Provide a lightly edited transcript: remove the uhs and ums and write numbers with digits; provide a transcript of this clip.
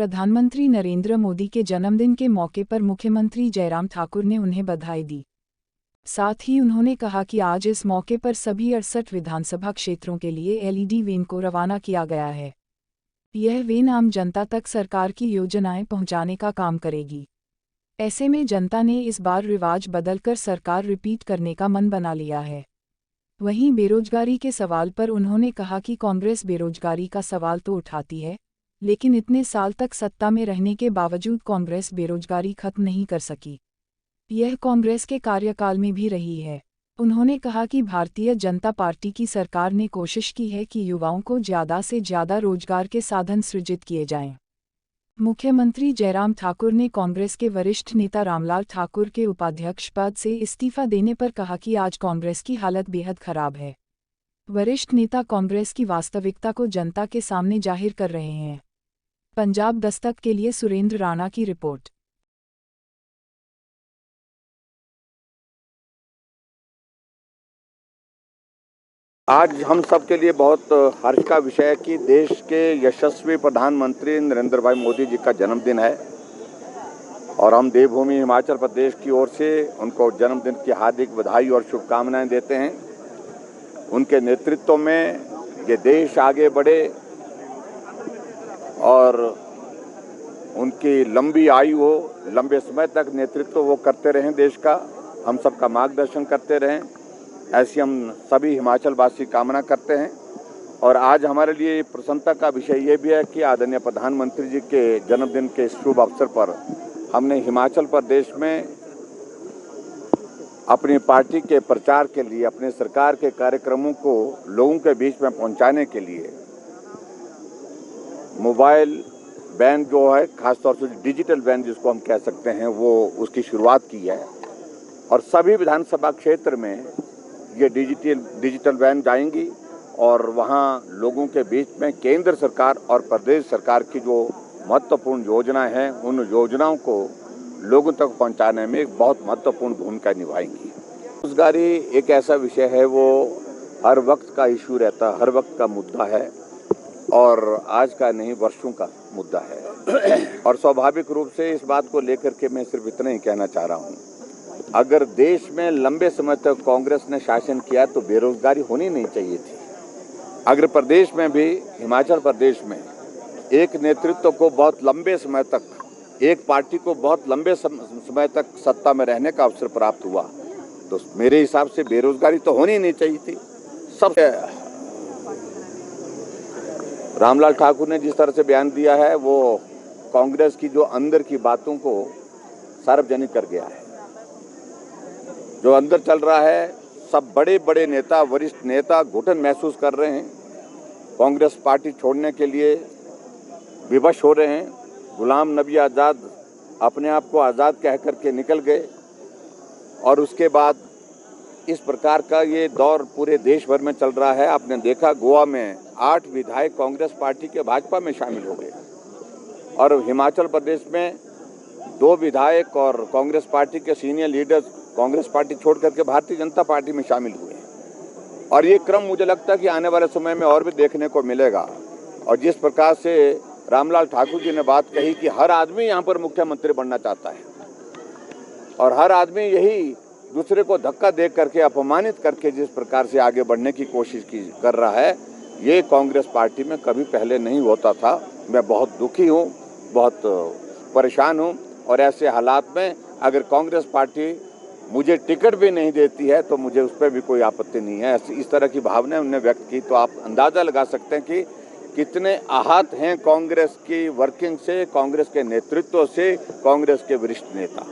प्रधानमंत्री नरेंद्र मोदी के जन्मदिन के मौके पर मुख्यमंत्री जयराम ठाकुर ने उन्हें बधाई दी। साथ ही उन्होंने कहा कि आज इस मौके पर सभी 68 विधानसभा क्षेत्रों के लिए एलईडी वैन को रवाना किया गया है। यह वैन आम जनता तक सरकार की योजनाएं पहुंचाने का काम करेगी। ऐसे में जनता ने इस बार रिवाज बदलकर सरकार रिपीट करने का मन बना लिया है। वहीं बेरोजगारी के सवाल पर उन्होंने कहा कि कांग्रेस बेरोजगारी का सवाल तो उठाती है, लेकिन इतने साल तक सत्ता में रहने के बावजूद कांग्रेस बेरोजगारी खत्म नहीं कर सकी। यह कांग्रेस के कार्यकाल में भी रही है। उन्होंने कहा कि भारतीय जनता पार्टी की सरकार ने कोशिश की है कि युवाओं को ज़्यादा से ज़्यादा रोजगार के साधन सृजित किए जाएं। मुख्यमंत्री जयराम ठाकुर ने कांग्रेस के वरिष्ठ नेता रामलाल ठाकुर के उपाध्यक्ष पद से इस्तीफा देने पर कहा कि आज कांग्रेस की हालत बेहद खराब है। वरिष्ठ नेता कांग्रेस की वास्तविकता को जनता के सामने जाहिर कर रहे हैं। पंजाब दस्तक के लिए सुरेंद्र राणा की रिपोर्ट। आज हम सब के लिए बहुत हर्ष का विषय है कि देश के यशस्वी प्रधानमंत्री नरेंद्र भाई मोदी जी का जन्मदिन है और हम देवभूमि हिमाचल प्रदेश की ओर से उनको जन्मदिन की हार्दिक बधाई और शुभकामनाएं देते हैं। उनके नेतृत्व में ये देश आगे बढ़े और उनकी लंबी आयु हो, लंबे समय तक नेतृत्व वो करते रहें, देश का हम सबका मार्गदर्शन करते रहें, ऐसी हम सभी हिमाचल वासी कामना करते हैं। और आज हमारे लिए प्रसन्नता का विषय ये भी है कि आदरणीय प्रधानमंत्री जी के जन्मदिन के शुभ अवसर पर हमने हिमाचल प्रदेश में अपनी पार्टी के प्रचार के लिए, अपने सरकार के कार्यक्रमों को लोगों के बीच में पहुंचाने के लिए मोबाइल वैन जो है, खासतौर से डिजिटल वैन जिसको हम कह सकते हैं, वो उसकी शुरुआत की है। और सभी विधानसभा क्षेत्र में ये डिजिटल वैन जाएंगी और वहाँ लोगों के बीच में केंद्र सरकार और प्रदेश सरकार की जो महत्वपूर्ण योजनाएं हैं, उन योजनाओं को लोगों तक पहुँचाने में एक बहुत महत्वपूर्ण भूमिका निभाएंगी। बेरोजगारी एक ऐसा विषय है, वो हर वक्त का इशू रहता है, हर वक्त का मुद्दा है और आज का नहीं, वर्षों का मुद्दा है। और स्वाभाविक रूप से इस बात को लेकर के मैं सिर्फ इतना ही कहना चाह रहा हूँ, अगर देश में लंबे समय तक कांग्रेस ने शासन किया तो बेरोजगारी होनी नहीं चाहिए थी। अगर प्रदेश में भी, हिमाचल प्रदेश में एक नेतृत्व को बहुत लंबे समय तक, एक पार्टी को बहुत लंबे समय तक सत्ता में रहने का अवसर प्राप्त हुआ, तो मेरे हिसाब से बेरोजगारी तो होनी नहीं चाहिए थी। सब रामलाल ठाकुर ने जिस तरह से बयान दिया है, वो कांग्रेस की जो अंदर की बातों को सार्वजनिक कर गया है। जो अंदर चल रहा है, सब बड़े बड़े नेता, वरिष्ठ नेता घुटन महसूस कर रहे हैं, कांग्रेस पार्टी छोड़ने के लिए विवश हो रहे हैं। गुलाम नबी आज़ाद अपने आप को आज़ाद कह करके निकल गए और उसके बाद इस प्रकार का ये दौर पूरे देश भर में चल रहा है। आपने देखा, गोवा में 8 विधायक कांग्रेस पार्टी के भाजपा में शामिल हो गए और हिमाचल प्रदेश में 2 विधायक और कांग्रेस पार्टी के सीनियर लीडर्स कांग्रेस पार्टी छोड़ करके भारतीय जनता पार्टी में शामिल हुए। और ये क्रम मुझे लगता है कि आने वाले समय में और भी देखने को मिलेगा। और जिस प्रकार से रामलाल ठाकुर जी ने बात कही कि हर आदमी यहाँ पर मुख्यमंत्री बनना चाहता है और हर आदमी यही दूसरे को धक्का दे करके, अपमानित करके जिस प्रकार से आगे बढ़ने की कोशिश कर रहा है, ये कांग्रेस पार्टी में कभी पहले नहीं होता था। मैं बहुत दुखी हूँ, बहुत परेशान हूँ और ऐसे हालात में अगर कांग्रेस पार्टी मुझे टिकट भी नहीं देती है तो मुझे उस पर भी कोई आपत्ति नहीं है। इस तरह की भावनाएं उन्होंने व्यक्त की, तो आप अंदाज़ा लगा सकते हैं कि कितने आहत हैं कांग्रेस की वर्किंग से, कांग्रेस के नेतृत्व से, कांग्रेस के वरिष्ठ नेता।